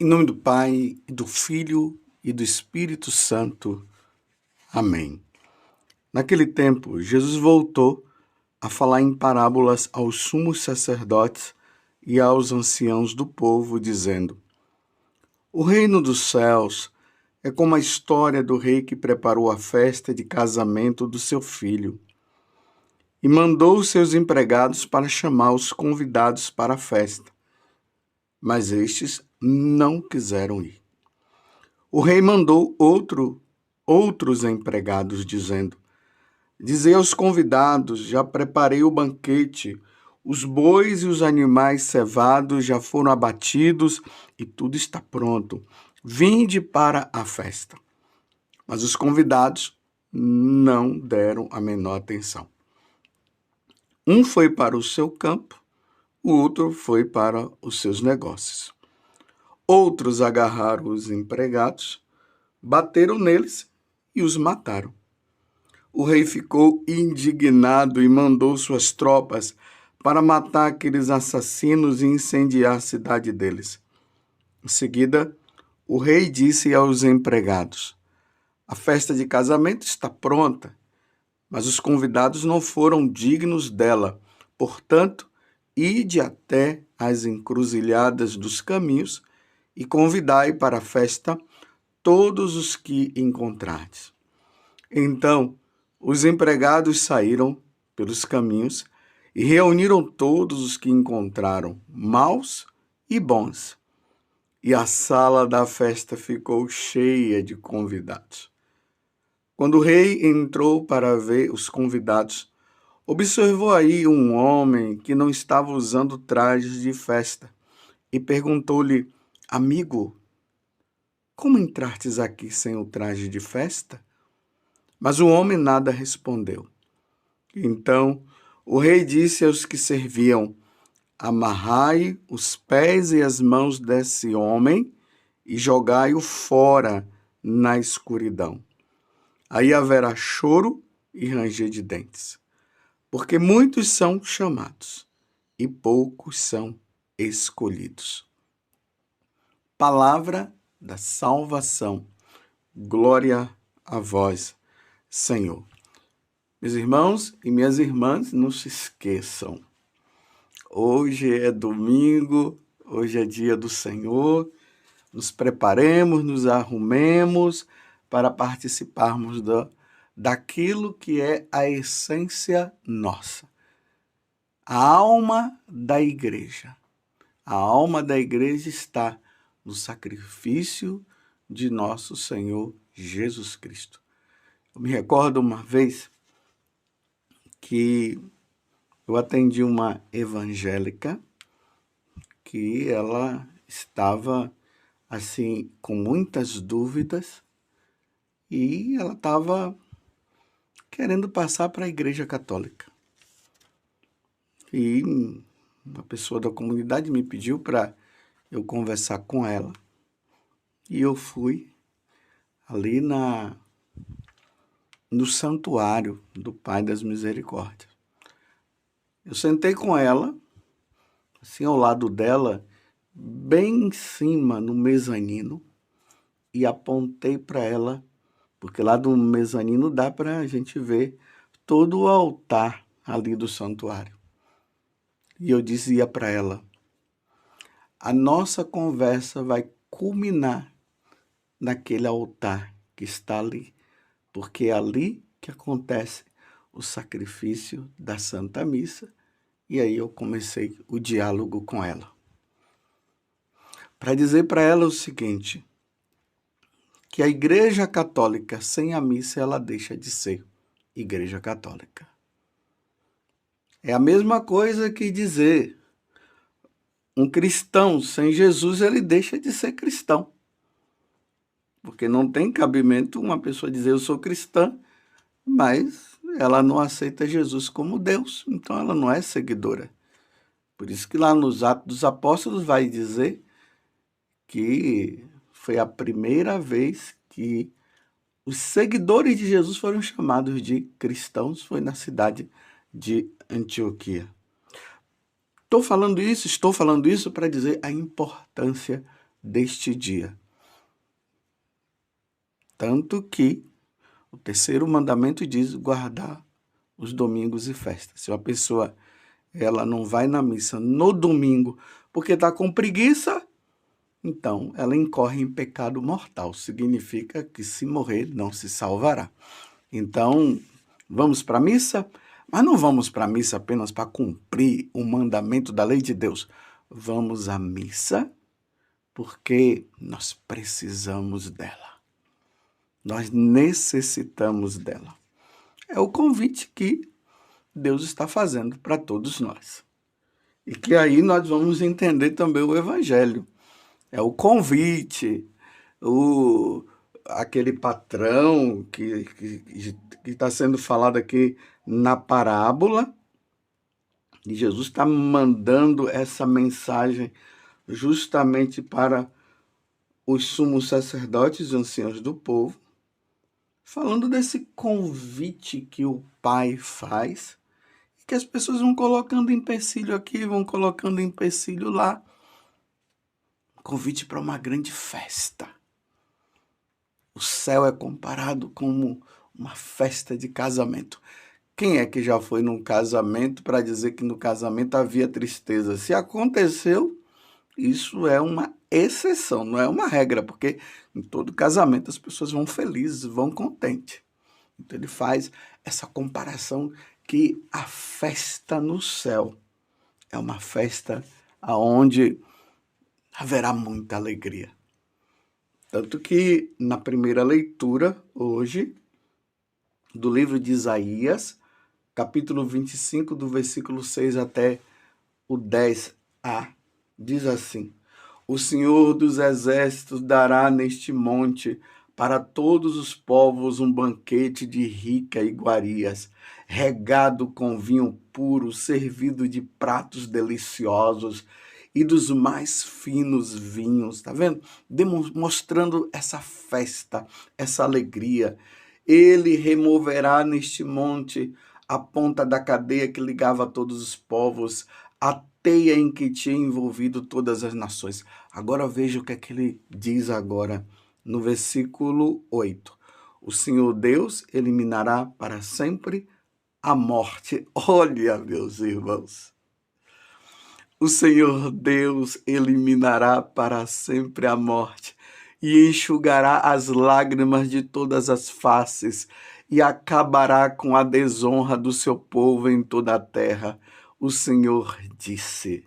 Em nome do Pai, e do Filho e do Espírito Santo. Amém. Naquele tempo, Jesus voltou a falar em parábolas aos sumos sacerdotes e aos anciãos do povo, dizendo: O reino dos céus é como a história do rei que preparou a festa de casamento do seu filho e mandou os seus empregados para chamar os convidados para a festa. Mas estes não quiseram ir. O rei mandou outros empregados, dizendo: Dizei aos convidados: já preparei o banquete, os bois e os animais cevados já foram abatidos e tudo está pronto. Vinde para a festa. Mas os convidados não deram a menor atenção. Um foi para o seu campo, o outro foi para os seus negócios. Outros agarraram os empregados, bateram neles e os mataram. O rei ficou indignado e mandou suas tropas para matar aqueles assassinos e incendiar a cidade deles. Em seguida, o rei disse aos empregados: A festa de casamento está pronta, mas os convidados não foram dignos dela. Portanto, ide até as encruzilhadas dos caminhos e convidai para a festa todos os que encontrardes. Então, os empregados saíram pelos caminhos e reuniram todos os que encontraram, maus e bons. E a sala da festa ficou cheia de convidados. Quando o rei entrou para ver os convidados, observou aí um homem que não estava usando trajes de festa e perguntou-lhe: Amigo, como entrastes aqui sem o traje de festa? Mas o homem nada respondeu. Então o rei disse aos que serviam: Amarrai os pés e as mãos desse homem e jogai-o fora na escuridão. Aí haverá choro e ranger de dentes, porque muitos são chamados e poucos são escolhidos. Palavra da salvação. Glória a vós, Senhor. Meus irmãos e minhas irmãs, não se esqueçam. Hoje é domingo, hoje é dia do Senhor. Nos preparemos, nos arrumemos para participarmos daquilo que é a essência nossa. A alma da igreja. A alma da igreja está no sacrifício de nosso Senhor Jesus Cristo. Eu me recordo uma vez que eu atendi uma evangélica que ela estava assim com muitas dúvidas e ela estava querendo passar para a Igreja Católica. E uma pessoa da comunidade me pediu para eu conversar com ela. E eu fui ali no santuário do Pai das Misericórdias. Eu sentei com ela, assim ao lado dela, bem em cima, no mezanino, e apontei para ela, porque lá do mezanino dá para a gente ver todo o altar ali do santuário. E eu dizia para ela: a nossa conversa vai culminar naquele altar que está ali, porque é ali que acontece o sacrifício da Santa Missa. E aí eu comecei o diálogo com ela, para dizer para ela o seguinte, que a Igreja Católica sem a missa ela deixa de ser Igreja Católica. É a mesma coisa que dizer um cristão sem Jesus ele deixa de ser cristão. Porque não tem cabimento uma pessoa dizer eu sou cristã, mas ela não aceita Jesus como Deus, então ela não é seguidora. Por isso que lá nos Atos dos Apóstolos vai dizer que foi a primeira vez que os seguidores de Jesus foram chamados de cristãos, foi na cidade de Antioquia. Estou falando isso para dizer a importância deste dia. Tanto que o terceiro mandamento diz guardar os domingos e festas. Se uma pessoa ela não vai na missa no domingo porque está com preguiça, então ela incorre em pecado mortal. Significa que se morrer não se salvará. Então, vamos para a missa, mas não vamos para a missa apenas para cumprir o mandamento da lei de Deus. Vamos à missa porque nós precisamos dela. Nós necessitamos dela. É o convite que Deus está fazendo para todos nós. E que aí nós vamos entender também o Evangelho. É o convite, aquele patrão que está sendo falado aqui na parábola. E Jesus está mandando essa mensagem justamente para os sumos sacerdotes e anciãos do povo, falando desse convite que o Pai faz, que as pessoas vão colocando empecilho aqui, vão colocando empecilho lá. Convite para uma grande festa. O céu é comparado como uma festa de casamento. Quem é que já foi num casamento para dizer que no casamento havia tristeza? Se aconteceu, isso é uma exceção, não é uma regra, porque em todo casamento as pessoas vão felizes, vão contentes. Então ele faz essa comparação que a festa no céu é uma festa onde haverá muita alegria. Tanto que na primeira leitura, hoje, do livro de Isaías, capítulo 25, do versículo 6 até o 10a, diz assim: O Senhor dos Exércitos dará neste monte para todos os povos um banquete de rica iguarias, regado com vinho puro, servido de pratos deliciosos e dos mais finos vinhos, tá vendo? Mostrando essa festa, essa alegria. Ele removerá neste monte a ponta da cadeia que ligava a todos os povos, a teia em que tinha envolvido todas as nações. Agora veja o que é que ele diz agora no versículo 8. O Senhor Deus eliminará para sempre a morte. Olha, meus irmãos. O Senhor Deus eliminará para sempre a morte e enxugará as lágrimas de todas as faces e acabará com a desonra do seu povo em toda a terra. O Senhor disse.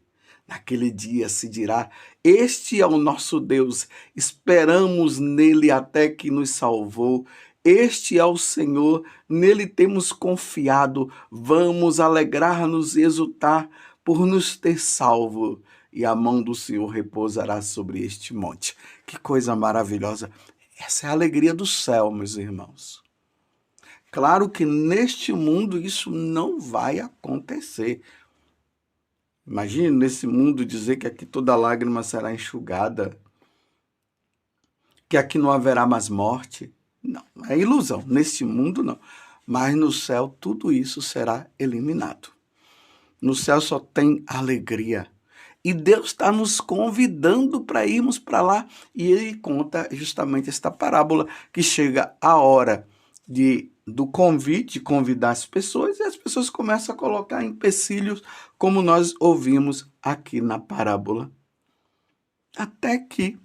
Naquele dia se dirá: Este é o nosso Deus, esperamos nele até que nos salvou. Este é o Senhor, nele temos confiado. Vamos alegrar-nos e exultar por nos ter salvo, e a mão do Senhor repousará sobre este monte. Que coisa maravilhosa! Essa é a alegria do céu, meus irmãos. Claro que neste mundo isso não vai acontecer. Imagine nesse mundo dizer que aqui toda lágrima será enxugada, que aqui não haverá mais morte. Não, é ilusão. Neste mundo não. Mas no céu tudo isso será eliminado. No céu só tem alegria. E Deus está nos convidando para irmos para lá. E ele conta justamente esta parábola que chega a hora do convite, de convidar as pessoas, e as pessoas começam a colocar empecilhos, como nós ouvimos aqui na parábola. Até que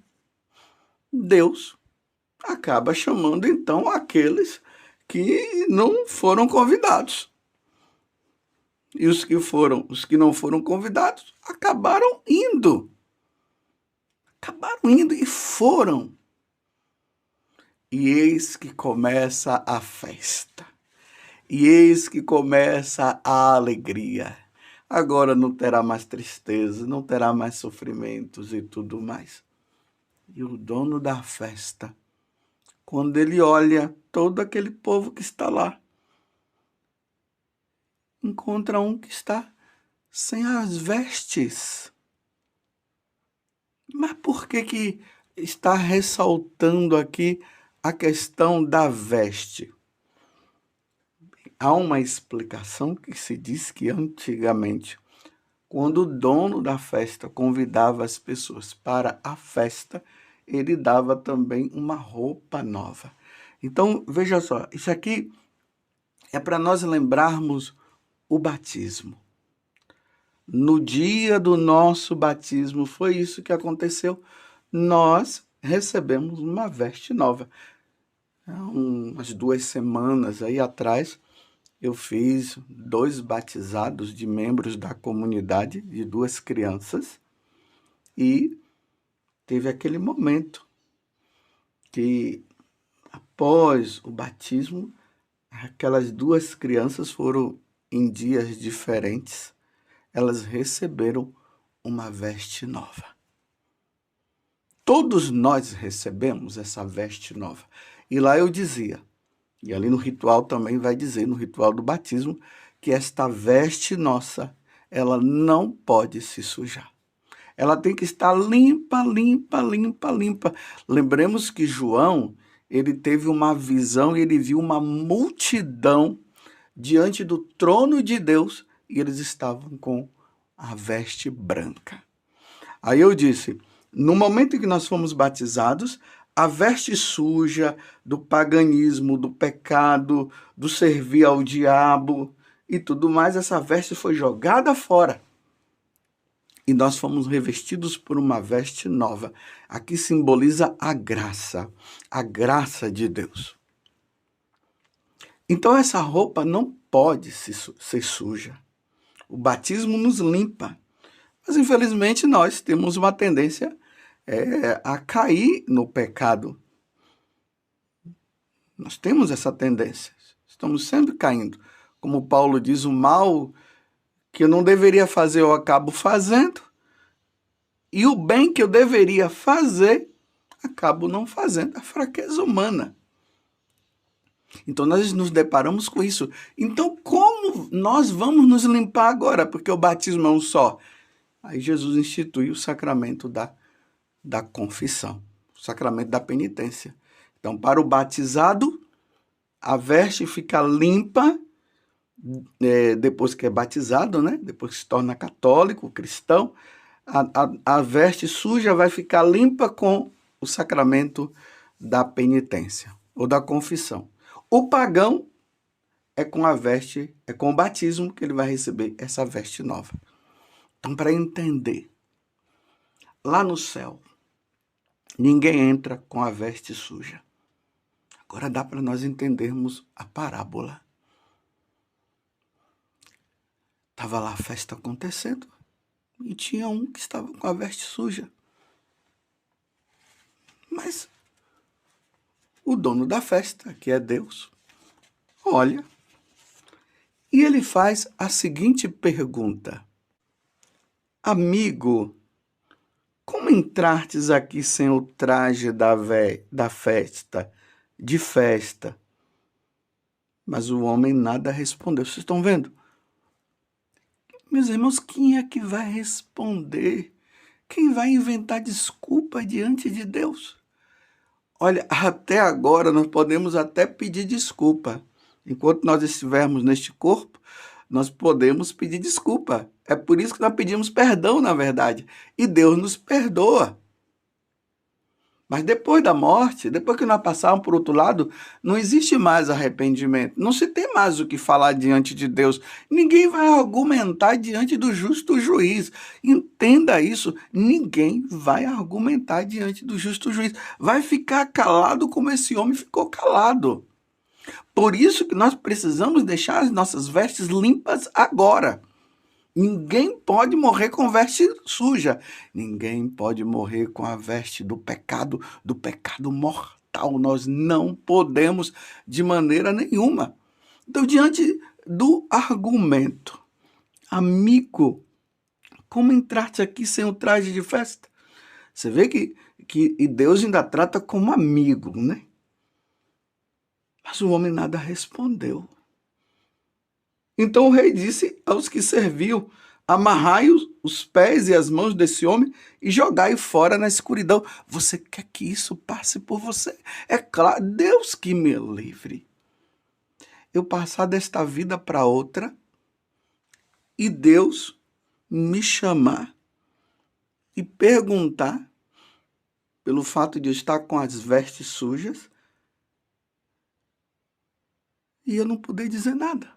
Deus acaba chamando então aqueles que não foram convidados. E os que não foram convidados, acabaram indo. Acabaram indo e foram. E eis que começa a festa. E eis que começa a alegria. Agora não terá mais tristeza, não terá mais sofrimentos e tudo mais. E o dono da festa, quando ele olha todo aquele povo que está lá, encontra um que está sem as vestes. Mas por que está ressaltando aqui a questão da veste? Há uma explicação que se diz que antigamente Quando o dono da festa convidava as pessoas para a festa, ele dava também uma roupa nova. Então, veja só, isso aqui é para nós lembrarmos o batismo. No dia do nosso batismo, foi isso que aconteceu. Nós recebemos uma veste nova. Há umas 2 semanas aí atrás, eu fiz 2 batizados de membros da comunidade, de 2 crianças, e teve aquele momento que, após o batismo, aquelas 2 crianças foram em dias diferentes, elas receberam uma veste nova. Todos nós recebemos essa veste nova. E lá eu dizia, e ali no ritual também vai dizer, no ritual do batismo, que esta veste nossa, ela não pode se sujar. Ela tem que estar limpa, limpa, limpa, limpa. Lembremos que João, ele teve uma visão e ele viu uma multidão diante do trono de Deus e eles estavam com a veste branca. Aí eu disse, no momento em que nós fomos batizados, a veste suja do paganismo, do pecado, do servir ao diabo e tudo mais, essa veste foi jogada fora. E nós fomos revestidos por uma veste nova. Aqui simboliza a graça de Deus. Então essa roupa não pode ser suja. O batismo nos limpa. Mas infelizmente nós temos uma tendência a cair no pecado. Nós temos essa tendência. Estamos sempre caindo. Como Paulo diz, o mal que eu não deveria fazer, eu acabo fazendo. E o bem que eu deveria fazer, acabo não fazendo. A fraqueza humana. Então, nós nos deparamos com isso. Então, como nós vamos nos limpar agora? Porque o batismo é um só. Aí Jesus instituiu o sacramento da confissão, o sacramento da penitência. Então, para o batizado, a veste fica limpa, depois que é batizado, né? Depois que se torna católico, cristão, a veste suja vai ficar limpa com o sacramento da penitência ou da confissão. O pagão é com o batismo que ele vai receber essa veste nova. Então, para entender, lá no céu, ninguém entra com a veste suja. Agora dá para nós entendermos a parábola. Estava lá a festa acontecendo e tinha um que estava com a veste suja. Mas o dono da festa, que é Deus, olha e ele faz a seguinte pergunta: amigo, como entrastes aqui sem o traje da festa, de festa? Mas o homem nada respondeu. Vocês estão vendo? Meus irmãos, quem é que vai responder? Quem vai inventar desculpa diante de Deus? Olha, até agora nós podemos até pedir desculpa. Enquanto nós estivermos neste corpo, nós podemos pedir desculpa. É por isso que nós pedimos perdão, na verdade. E Deus nos perdoa. Mas depois da morte, depois que nós passarmos por outro lado, não existe mais arrependimento. Não se tem mais o que falar diante de Deus. Ninguém vai argumentar diante do justo juiz. Entenda isso. Ninguém vai argumentar diante do justo juiz. Vai ficar calado como esse homem ficou calado. Por isso que nós precisamos deixar as nossas vestes limpas agora. Ninguém pode morrer com veste suja. Ninguém pode morrer com a veste do pecado mortal. Nós não podemos de maneira nenhuma. Então, diante do argumento, amigo, como entraste aqui sem o traje de festa? Você vê que Deus ainda trata como amigo, né? Mas o homem nada respondeu. Então o rei disse aos que serviam: amarrai os pés e as mãos desse homem e jogai-o fora na escuridão. Você quer que isso passe por você? É claro, Deus que me livre. Eu passar desta vida para outra e Deus me chamar e perguntar, pelo fato de eu estar com as vestes sujas, e eu não poder dizer nada.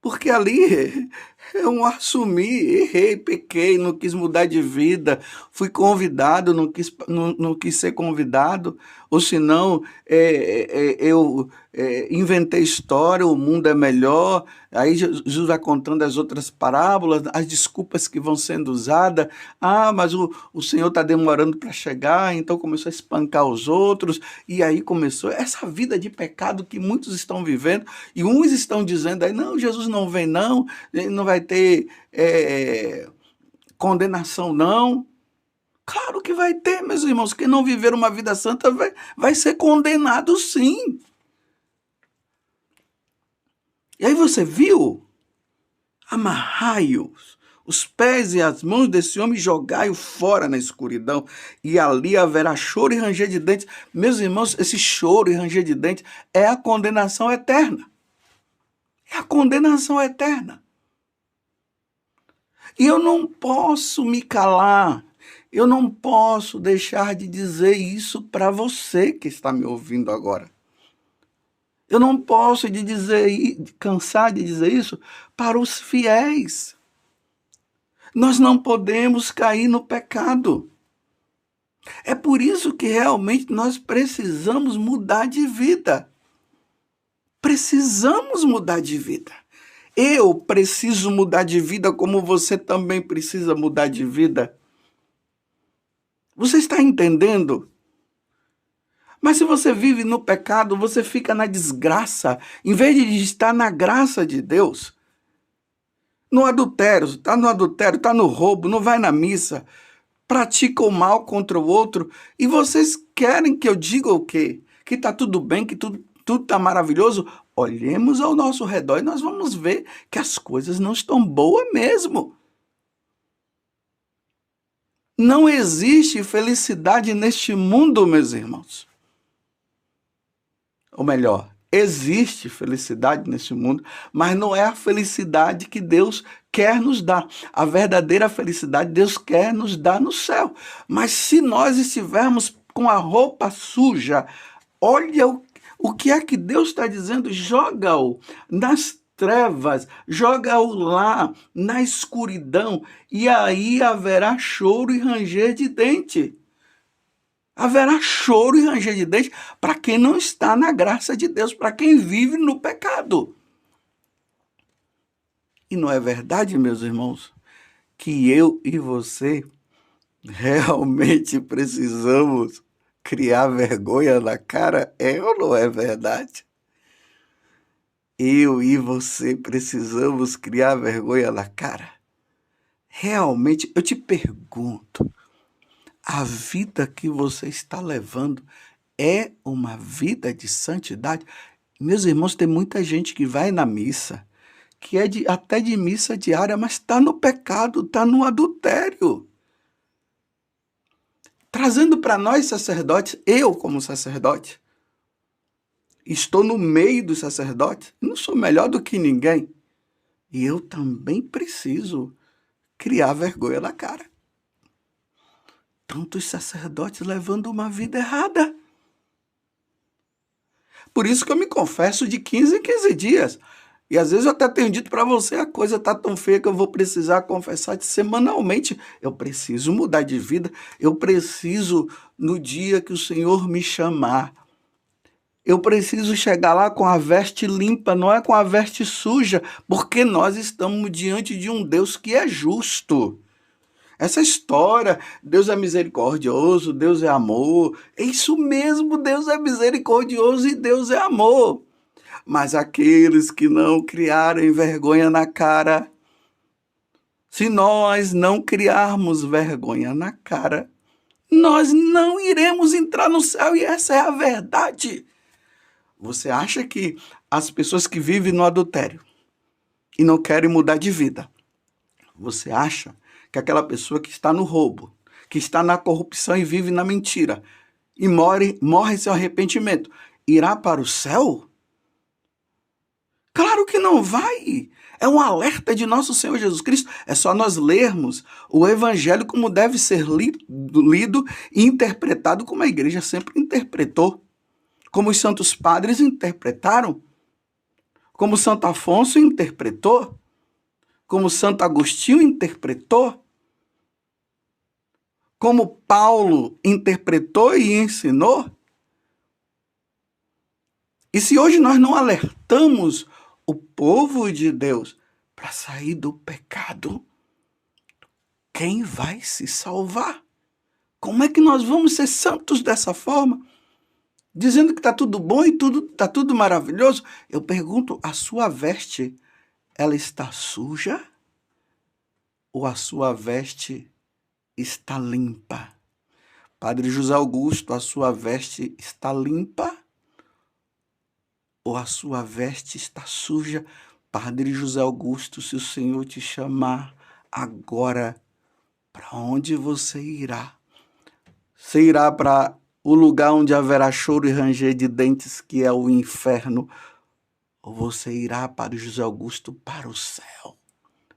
Porque ali eu assumi, errei, pequei, não quis mudar de vida, fui convidado, não quis ser convidado, ou senão eu inventei história, o mundo é melhor. Aí Jesus vai contando as outras parábolas, as desculpas que vão sendo usadas. Ah, mas o Senhor está demorando para chegar, então começou a espancar os outros, e aí começou essa vida de pecado que muitos estão vivendo, e uns estão dizendo aí, não, Jesus não vem não, não vai ter condenação não. Claro que vai ter, meus irmãos. Quem não viver uma vida santa vai ser condenado sim. E aí você viu? Amarrai-os, os pés e as mãos desse homem, jogai-o fora na escuridão, e ali haverá choro e ranger de dentes. Meus irmãos, esse choro e ranger de dentes é a condenação eterna. É a condenação eterna. E eu não posso me calar, eu não posso deixar de dizer isso para você que está me ouvindo agora. Eu não posso cansar de dizer isso para os fiéis. Nós não podemos cair no pecado. É por isso que realmente nós precisamos mudar de vida. Precisamos mudar de vida. Eu preciso mudar de vida como você também precisa mudar de vida. Você está entendendo? Mas se você vive no pecado, você fica na desgraça, em vez de estar na graça de Deus. No adultério, está no adultério, está no roubo, não vai na missa, pratica o mal contra o outro, e vocês querem que eu diga o quê? Que está tudo bem, que tudo está maravilhoso? Olhemos ao nosso redor e nós vamos ver que as coisas não estão boas mesmo. Não existe felicidade neste mundo, meus irmãos. Ou melhor, existe felicidade neste mundo, mas não é a felicidade que Deus quer nos dar. A verdadeira felicidade Deus quer nos dar no céu. Mas se nós estivermos com a roupa suja, olha o que é que Deus está dizendo, joga-o nas trevas, joga-o lá na escuridão, e aí haverá choro e ranger de dente. Haverá choro e ranger de dente para quem não está na graça de Deus, para quem vive no pecado. E não é verdade, meus irmãos, que eu e você realmente precisamos criar vergonha na cara? É ou não é verdade? Eu e você precisamos criar vergonha na cara? Realmente, eu te pergunto, a vida que você está levando é uma vida de santidade? Meus irmãos, tem muita gente que vai na missa, que é até de missa diária, mas está no pecado, está no adultério. Trazendo para nós sacerdotes, eu como sacerdote, estou no meio dos sacerdotes, não sou melhor do que ninguém. E eu também preciso criar vergonha na cara. Tantos sacerdotes levando uma vida errada. Por isso que eu me confesso de 15 em 15 dias. E às vezes eu até tenho dito para você, a coisa está tão feia que eu vou precisar confessar semanalmente. Eu preciso mudar de vida, eu preciso, no dia que o Senhor me chamar, eu preciso chegar lá com a veste limpa, não é com a veste suja, porque nós estamos diante de um Deus que é justo. Essa história, Deus é misericordioso, Deus é amor, é isso mesmo, Deus é misericordioso e Deus é amor. Mas aqueles que não criarem vergonha na cara, se nós não criarmos vergonha na cara, nós não iremos entrar no céu, e essa é a verdade. Você acha que as pessoas que vivem no adultério e não querem mudar de vida, você acha que aquela pessoa que está no roubo, que está na corrupção e vive na mentira, e morre sem arrependimento, irá para o céu? Claro que não vai. É um alerta de nosso Senhor Jesus Cristo. É só nós lermos o Evangelho como deve ser lido e interpretado como a igreja sempre interpretou. Como os santos padres interpretaram. Como Santo Afonso interpretou. Como Santo Agostinho interpretou. Como Paulo interpretou e ensinou. E se hoje nós não alertamos o povo de Deus para sair do pecado, quem vai se salvar? Como é que nós vamos ser santos dessa forma? Dizendo que está tudo bom e está tudo maravilhoso. Eu pergunto, a sua veste, ela está suja? Ou a sua veste está limpa? Padre José Augusto, a sua veste está limpa? Ou a sua veste está suja? Padre José Augusto, se o Senhor te chamar agora, para onde você irá? Você irá para o lugar onde haverá choro e ranger de dentes, que é o inferno? Ou você irá, Padre José Augusto, para o céu?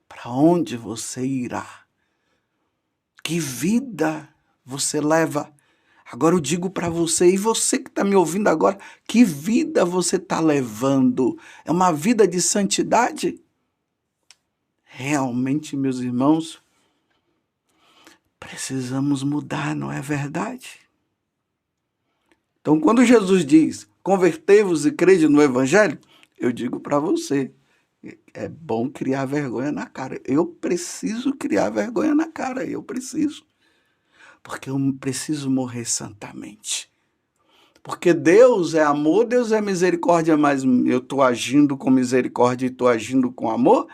Para onde você irá? Que vida você leva? Agora eu digo para você, e você que está me ouvindo agora, que vida você está levando? É uma vida de santidade? Realmente, meus irmãos, precisamos mudar, não é verdade? Então, quando Jesus diz, convertei-vos e crede no Evangelho, eu digo para você, é bom criar vergonha na cara. Eu preciso criar vergonha na cara, eu preciso. Porque eu preciso morrer santamente. Porque Deus é amor, Deus é misericórdia, mas eu estou agindo com misericórdia e estou agindo com amor,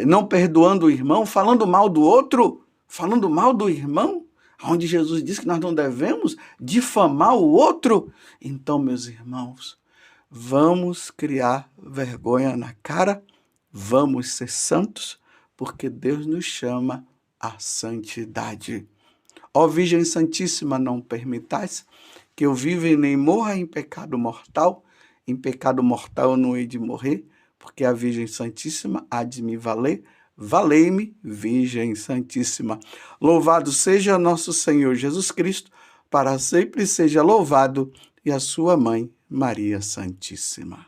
não perdoando o irmão, falando mal do outro, falando mal do irmão, onde Jesus diz que nós não devemos difamar o outro. Então, meus irmãos, vamos criar vergonha na cara, vamos ser santos, porque Deus nos chama à santidade. Ó Virgem Santíssima, não permitais que eu viva e nem morra em pecado mortal. Em pecado mortal eu não hei de morrer, porque a Virgem Santíssima há de me valer. Valei-me, Virgem Santíssima. Louvado seja nosso Senhor Jesus Cristo, para sempre seja louvado, e a sua mãe, Maria Santíssima.